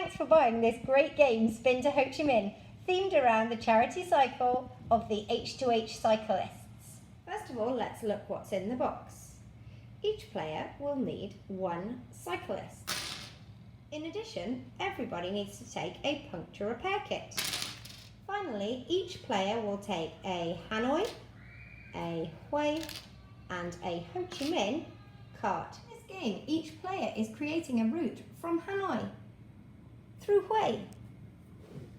thanks for buying this great game, Spin to Ho Chi Minh, themed around the charity cycle of the H2H cyclists. First of all, let's look what's in the box. Each player will need one cyclist. In addition, everybody needs to take a puncture repair kit. Finally, each player will take a Hanoi, a Hue and a Ho Chi Minh card. In this game, each player is creating a route from Hanoi through Hue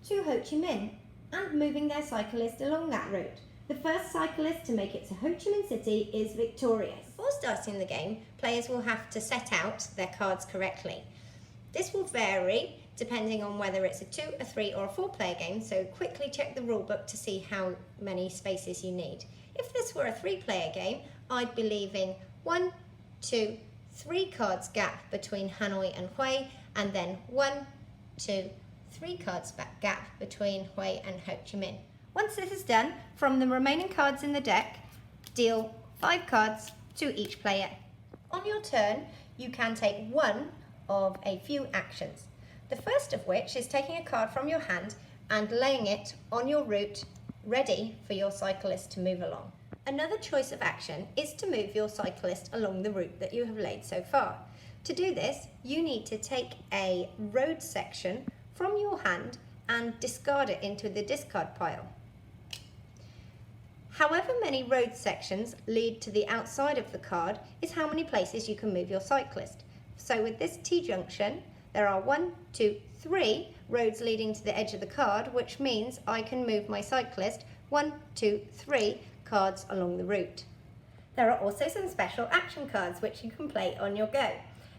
to Ho Chi Minh and moving their cyclist along that route. The first cyclist to make it to Ho Chi Minh City is victorious. Before starting the game, players will have to set out their cards correctly. This will vary depending on whether it's a 2, a 3 or a 4-player game, so quickly check the rulebook to see how many spaces you need. If this were a 3-player game, I'd be leaving 1, 2, 3 cards gap between Hanoi and Hue, and then 1, 2, 3 cards gap between Hue and Ho Chi Minh. Once this is done, from the remaining cards in the deck, deal 5 cards to each player. On your turn, you can take one of a few actions. The first of which is taking a card from your hand and laying it on your route, ready for your cyclist to move along. Another choice of action is to move your cyclist along the route that you have laid so far. To do this, you need to take a road section from your hand and discard it into the discard pile. However many road sections lead to the outside of the card is how many places you can move your cyclist. So with this T-junction, there are 1, 2, 3 roads leading to the edge of the card, which means I can move my cyclist 1, 2, 3 cards along the route. There are also some special action cards which you can play on your go.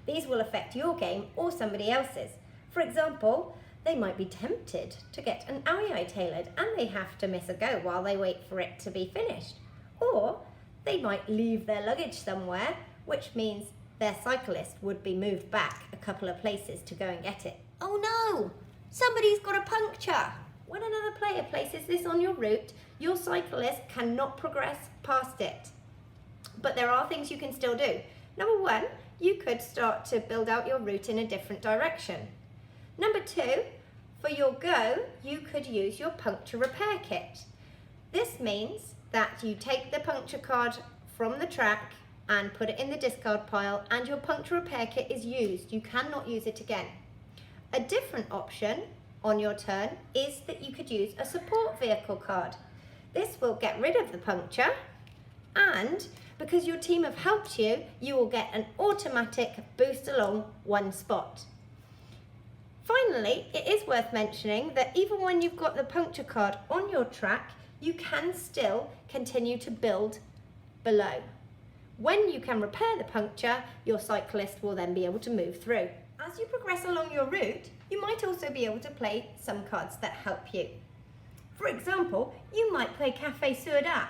These will affect your game or somebody else's. For example, they might be tempted to get an Aoi tailored and they have to miss a go while they wait for it to be finished. Or they might leave their luggage somewhere, which means their cyclist would be moved back a couple of places to go and get it. Oh no! Somebody's got a puncture! When another player places this on your route, your cyclist cannot progress past it. But there are things you can still do. Number 1, you could start to build out your route in a different direction. Number 2, for your go, you could use your puncture repair kit. This means that you take the puncture card from the track and put it in the discard pile, and your puncture repair kit is used. You cannot use it again. A different option on your turn is that you could use a support vehicle card. This will get rid of the puncture, and because your team have helped you, you will get an automatic boost along one spot. Finally, it is worth mentioning that even when you've got the puncture card on your track, you can still continue to build below. When you can repair the puncture, your cyclist will then be able to move through. As you progress along your route, you might also be able to play some cards that help you. For example, you might play Café Soda.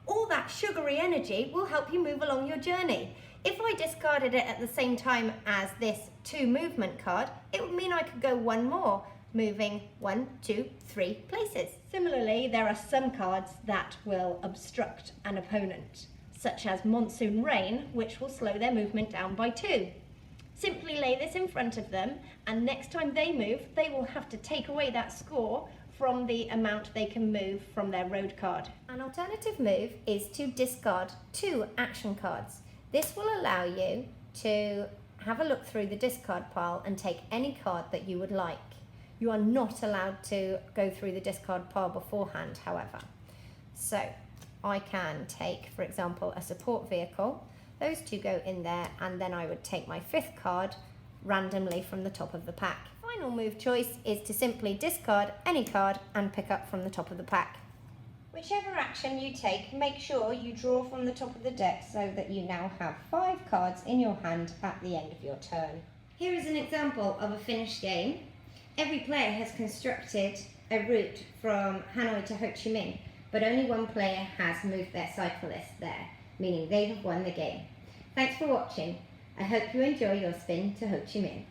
All that sugary energy will help you move along your journey. If I discarded it at the same time as this 2 movement card, it would mean I could go one more, moving 1, 2, 3 places. Similarly, there are some cards that will obstruct an opponent, such as Monsoon Rain, which will slow their movement down by 2. Simply lay this in front of them, and next time they move, they will have to take away that score from the amount they can move from their road card. An alternative move is to discard 2 action cards. This will allow you to have a look through the discard pile and take any card that you would like. You are not allowed to go through the discard pile beforehand, however. So I can take, for example, a support vehicle. Those 2 go in there, and then I would take my 5th card randomly from the top of the pack. Final move choice is to simply discard any card and pick up from the top of the pack. Whichever action you take, make sure you draw from the top of the deck so that you now have 5 cards in your hand at the end of your turn. Here is an example of a finished game. Every player has constructed a route from Hanoi to Ho Chi Minh, but only one player has moved their cyclist there, meaning they have won the game. Thanks for watching. I hope you enjoy your spin to Ho Chi Minh.